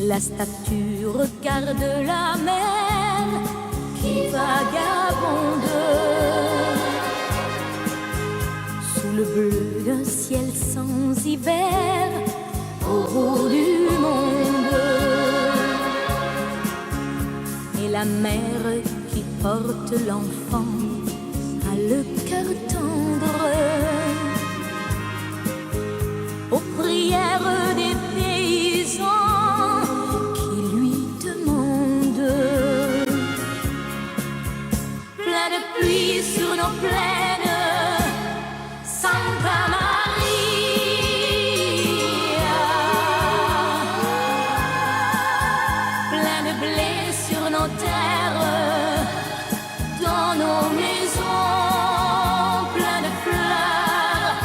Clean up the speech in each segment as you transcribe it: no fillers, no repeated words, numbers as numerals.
La statue regarde la mer qui vagabonde sous le bleu d'un ciel sans hiver au bout du monde. Et la mère qui porte l'enfant a le cœur tendre aux prières des paysans qui lui demandent. Plein de pluie sur nos plaines, Santa Maria. Plein de blé sur nos terres, dans nos maisons. Plein de fleurs,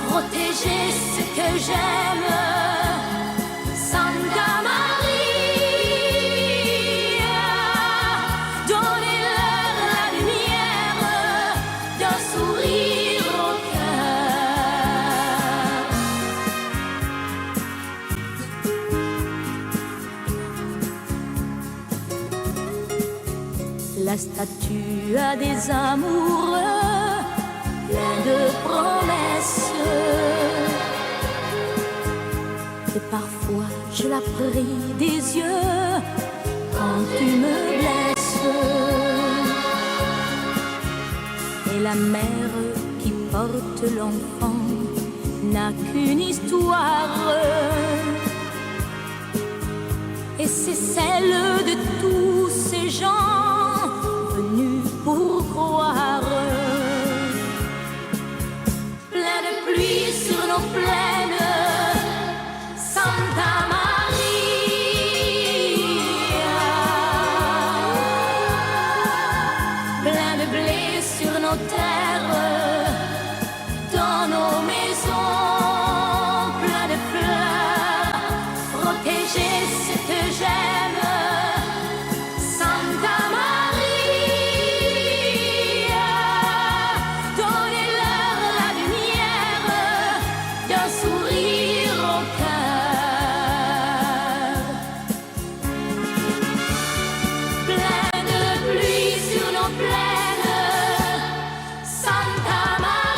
protéger ce que j'aime. Santa Maria, donnez-leur la lumière d'un sourire au cœur. La statue a des amoureux pleins de promesses. Et parfois je la prie des yeux quand tu me blesses. Et la mère qui porte l'enfant n'a qu'une histoire, et c'est celle de tous ces gens venus pour croire. Plein de pluie sur nos plaines, Santa Maria. Plein de blé sur nos terres, dans nos maisons. Plein de fleurs, protéger ce que j'aime. Santa Maria, donnez-leur la lumière d'un sourire au cœur. Plein de pluie sur nos plaines, Santa Maria.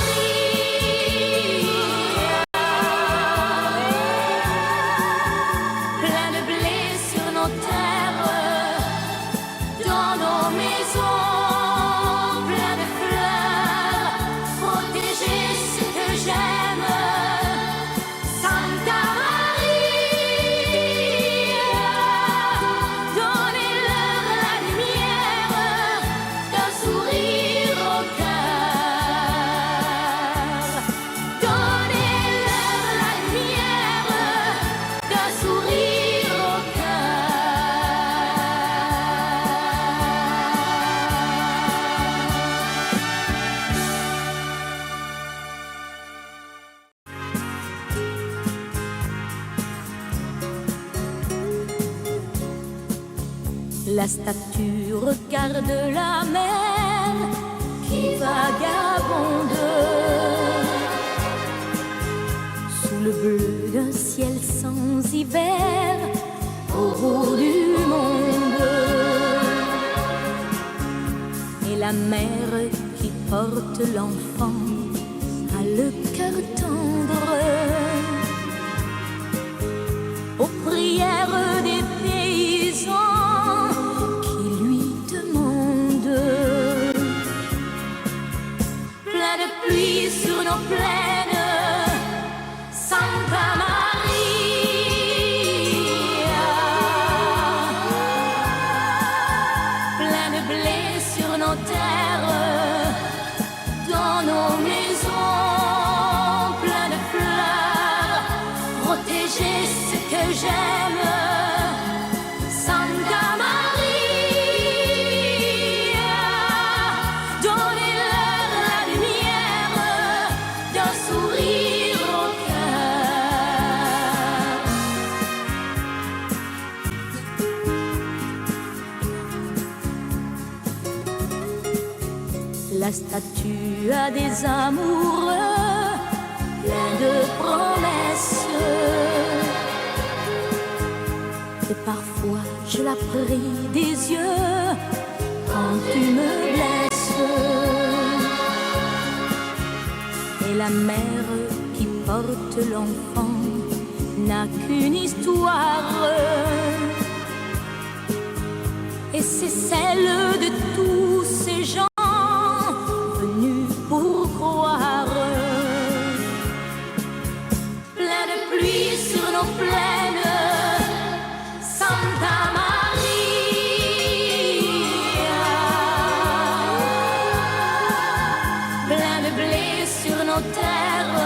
Plein de blé sur nos terres, dans nos maisons. Plein de fleurs, protéger ce que j'aime. Santa Maria, donnez-leur la lumière d'un sourire au cœur. Donnez-leur la lumière d'un sourire au La statue regarde la mer qui vagabonde sous le bleu d'un ciel sans hiver au bout du monde. Et la mère qui porte l'enfant a le cœur tendre aux prières des paysans qui lui demandent. Plein de pluie sur nos plaines, Santa Maria. Plein de blé sur nos terres, dans nos maisons. Plein de fleurs, protéger ce que j'aime. Santa Maria, donnez-leur la lumière d'un sourire au cœur. La statue a des amoureux pleins de promesses. Et par parfois je la prie des yeux quand tu me blesses. Et la mère qui porte l'enfant n'a qu'une histoire, et c'est celle de tous ces gens venus pour croire. Plein de pluie sur nos plaines, Santa Maria. Plein de blé sur nos terres,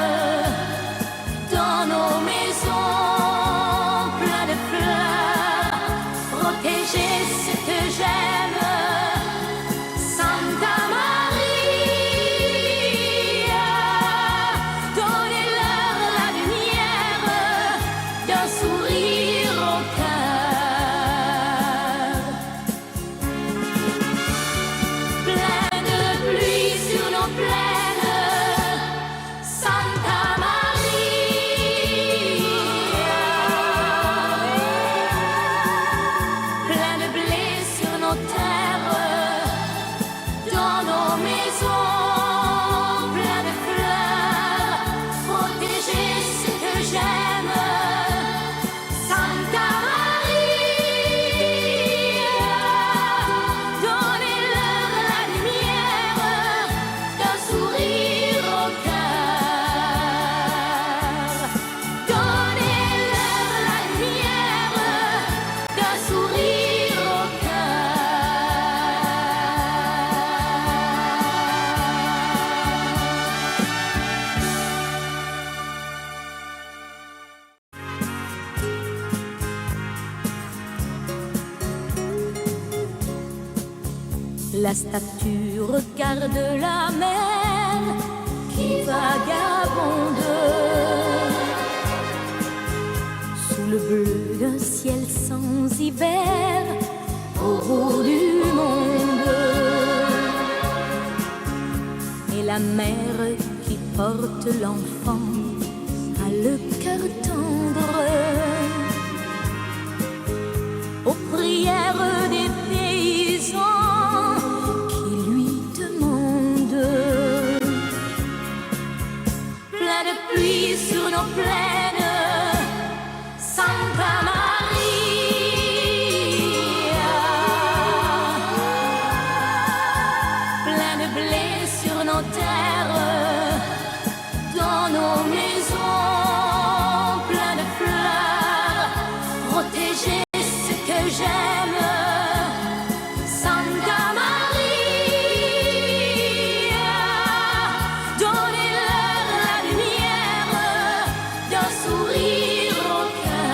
dans nos maisons, plein de fleurs, protéger ce que j'aime. Santa Maria, donnez-leur la lumière d'un sourire au cœur. Plein de pluie sur nos plaines, Santa Maria. Plein de blé sur nos terres, dans nos maisons, plein de fleurs, protéger ce que j'aime. Santa Maria, donnez-leur la lumière d'un sourire au cœur. Donnez-leur la lumière d'un sourire au La statue regarde la mer qui vagabonde sous le bleu d'un ciel sans hiver au bout du monde. Et la mère qui porte l'enfant a le cœur tendre aux prières des paysans qui lui demandent. Plein de pluie sur nos plaines, Santa Maria. Plein de blé sur nos terres, dans nos maisons, plein de fleurs, protéger ce que j'aime. Santa Maria, donnez-leur la lumière d'un sourire au cœur.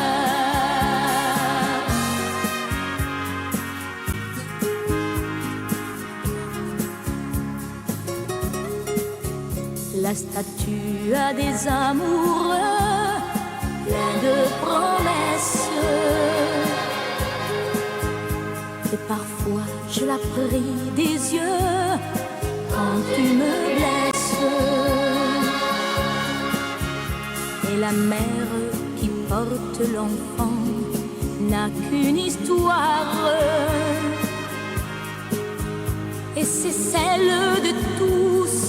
La statue a des amoureux, plein de promesses. Et parfois je la prie des yeux quand tu me blesses. Et la mère qui porte l'enfant n'a qu'une histoire, et c'est celle de tous